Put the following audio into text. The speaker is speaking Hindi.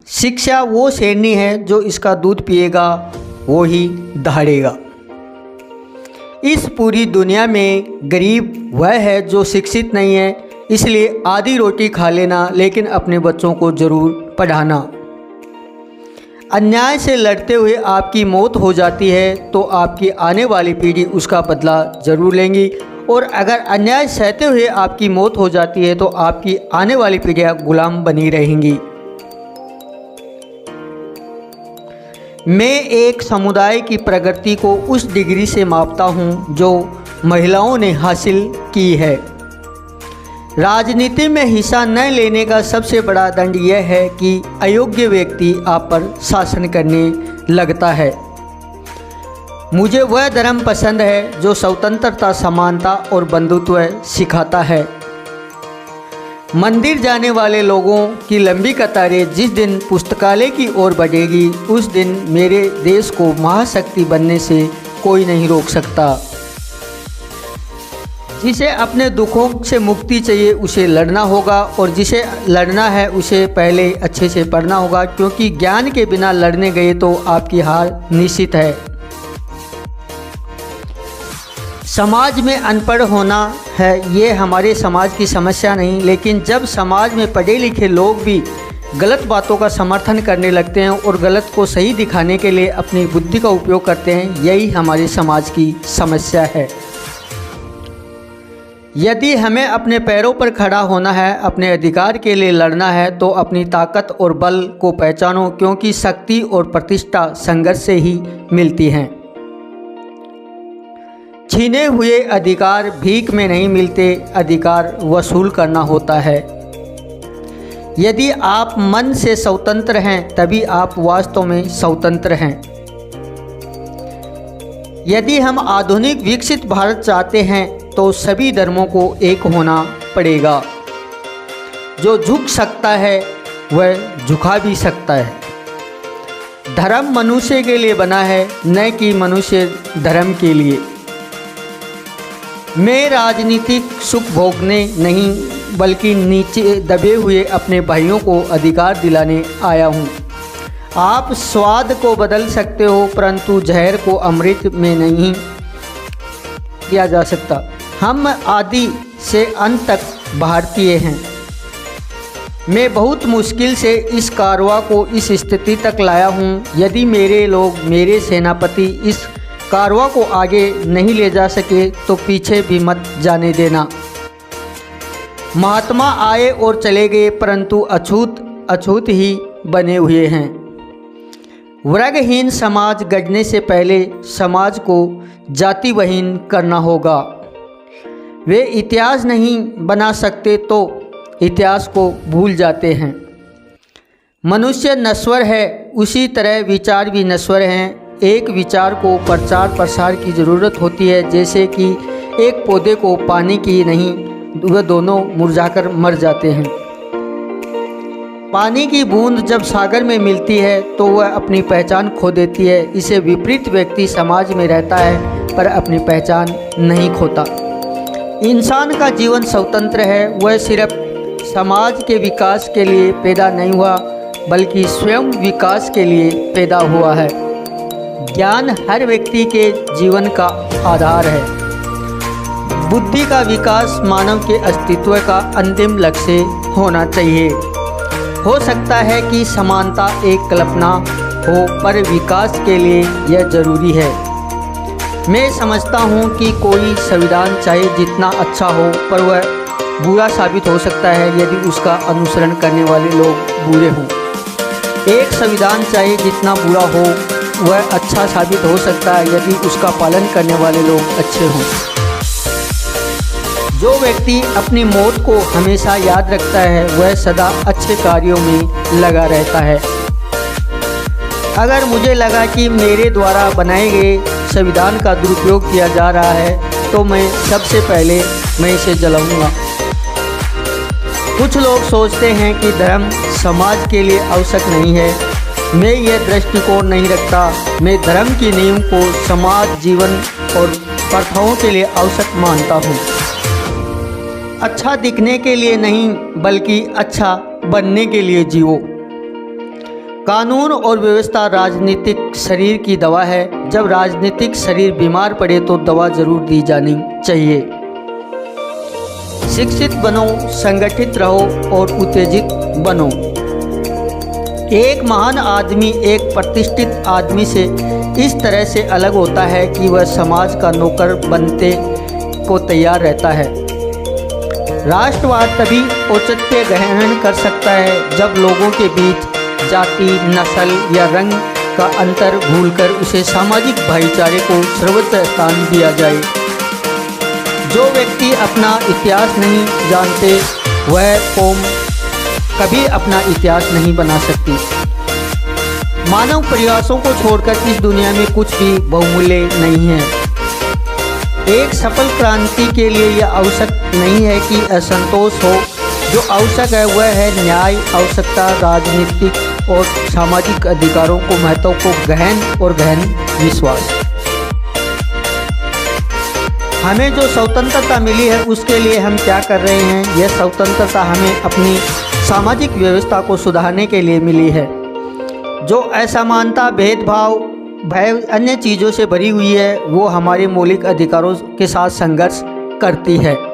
शिक्षा वो शेरनी है जो इसका दूध पिएगा वो ही दहाड़ेगा। इस पूरी दुनिया में गरीब वह है जो शिक्षित नहीं है, इसलिए आधी रोटी खा लेना लेकिन अपने बच्चों को ज़रूर पढ़ाना। अन्याय से लड़ते हुए आपकी मौत हो जाती है तो आपकी आने वाली पीढ़ी उसका बदला ज़रूर लेंगी, और अगर अन्याय सहते हुए आपकी मौत हो जाती है तो आपकी आने वाली पीढ़ियाँ गुलाम बनी रहेंगी। मैं एक समुदाय की प्रगति को उस डिग्री से मापता हूँ जो महिलाओं ने हासिल की है। राजनीति में हिस्सा न लेने का सबसे बड़ा दंड यह है कि अयोग्य व्यक्ति आप पर शासन करने लगता है। मुझे वह धर्म पसंद है जो स्वतंत्रता, समानता और बंधुत्व सिखाता है। मंदिर जाने वाले लोगों की लंबी कतारें जिस दिन पुस्तकालय की ओर बढ़ेगी, उस दिन मेरे देश को महाशक्ति बनने से कोई नहीं रोक सकता। जिसे अपने दुखों से मुक्ति चाहिए उसे लड़ना होगा, और जिसे लड़ना है उसे पहले अच्छे से पढ़ना होगा, क्योंकि ज्ञान के बिना लड़ने गए तो आपकी हार निश्चित है। समाज में अनपढ़ होना है ये हमारे समाज की समस्या नहीं, लेकिन जब समाज में पढ़े लिखे लोग भी गलत बातों का समर्थन करने लगते हैं और गलत को सही दिखाने के लिए अपनी बुद्धि का उपयोग करते हैं, यही हमारे समाज की समस्या है। यदि हमें अपने पैरों पर खड़ा होना है, अपने अधिकार के लिए लड़ना है, तो अपनी ताकत और बल को पहचानो, क्योंकि शक्ति और प्रतिष्ठा संघर्ष से ही मिलती हैं। छीने हुए अधिकार भीख में नहीं मिलते, अधिकार वसूल करना होता है। यदि आप मन से स्वतंत्र हैं तभी आप वास्तव में स्वतंत्र हैं। यदि हम आधुनिक विकसित भारत चाहते हैं तो सभी धर्मों को एक होना पड़ेगा। जो झुक सकता है वह झुका भी सकता है। धर्म मनुष्य के लिए बना है, न कि मनुष्य धर्म के लिए। मैं राजनीतिक सुख भोगने नहीं बल्कि नीचे दबे हुए अपने भाइयों को अधिकार दिलाने आया हूँ। आप स्वाद को बदल सकते हो परंतु जहर को अमृत में नहीं किया जा सकता। हम आदि से अंत तक भारतीय हैं। मैं बहुत मुश्किल से इस कारवां को इस स्थिति तक लाया हूँ। यदि मेरे लोग, मेरे सेनापति इस कारवां को आगे नहीं ले जा सके तो पीछे भी मत जाने देना। महात्मा आए और चले गए परंतु अछूत ही बने हुए हैं। वर्गहीन समाज गढ़ने से पहले समाज को जातिविहीन करना होगा। वे इतिहास नहीं बना सकते तो इतिहास को भूल जाते हैं। मनुष्य नश्वर है, उसी तरह विचार भी नश्वर हैं। एक विचार को प्रचार प्रसार की ज़रूरत होती है, जैसे कि एक पौधे को पानी की नहीं, वह दोनों मुरझाकर मर जाते हैं। पानी की बूंद जब सागर में मिलती है तो वह अपनी पहचान खो देती है। इसे विपरीत व्यक्ति समाज में रहता है पर अपनी पहचान नहीं खोता। इंसान का जीवन स्वतंत्र है। वह सिर्फ समाज के विकास के लिए पैदा नहीं हुआ बल्कि स्वयं विकास के लिए पैदा हुआ है। ज्ञान हर व्यक्ति के जीवन का आधार है। बुद्धि का विकास मानव के अस्तित्व का अंतिम लक्ष्य होना चाहिए। हो सकता है कि समानता एक कल्पना हो पर विकास के लिए यह जरूरी है। मैं समझता हूँ कि कोई संविधान चाहे जितना अच्छा हो पर वह बुरा साबित हो सकता है यदि उसका अनुसरण करने वाले लोग बुरे हों। एक संविधान चाहे जितना बुरा हो वह अच्छा साबित हो सकता है यदि उसका पालन करने वाले लोग अच्छे हों। जो व्यक्ति अपनी मौत को हमेशा याद रखता है वह सदा अच्छे कार्यों में लगा रहता है। अगर मुझे लगा कि मेरे द्वारा बनाए गए संविधान का दुरुपयोग किया जा रहा है तो मैं सबसे पहले इसे जलाऊंगा। कुछ लोग सोचते हैं कि धर्म समाज के लिए आवश्यक नहीं है। मैं यह दृष्टिकोण नहीं रखता। मैं धर्म की नींव को समाज, जीवन और प्रथाओं के लिए आवश्यक मानता हूँ। अच्छा दिखने के लिए नहीं बल्कि अच्छा बनने के लिए जियो। कानून और व्यवस्था राजनीतिक शरीर की दवा है। जब राजनीतिक शरीर बीमार पड़े तो दवा जरूर दी जानी चाहिए। शिक्षित बनो, संगठित रहो और उत्तेजित बनो। एक महान आदमी एक प्रतिष्ठित आदमी से इस तरह से अलग होता है कि वह समाज का नौकर बनने को तैयार रहता है। राष्ट्रवाद तभी औचित्य ग्रहण कर सकता है जब लोगों के बीच जाति, नस्ल या रंग का अंतर भूलकर उसे सामाजिक भाईचारे को सर्वोच्च स्थान दिया जाए। जो व्यक्ति अपना इतिहास नहीं जानते वह कौम कभी अपना इतिहास नहीं बना सकती। मानव प्रयासों को छोड़कर इस दुनिया में कुछ भी बहुमूल्य नहीं है। एक सफल क्रांति के लिए यह आवश्यक नहीं है कि असंतोष हो। जो आवश्यक है वह है न्याय, आवश्यकता, राजनीतिक और सामाजिक अधिकारों को महत्व को गहन विश्वास। हमें जो स्वतंत्रता मिली है उसके लिए हम क्या कर रहे हैं? यह स्वतंत्रता हमें अपनी सामाजिक व्यवस्था को सुधारने के लिए मिली है। जो असमानता, भेदभाव, भय, अन्य चीज़ों से भरी हुई है वो हमारे मौलिक अधिकारों के साथ संघर्ष करती है।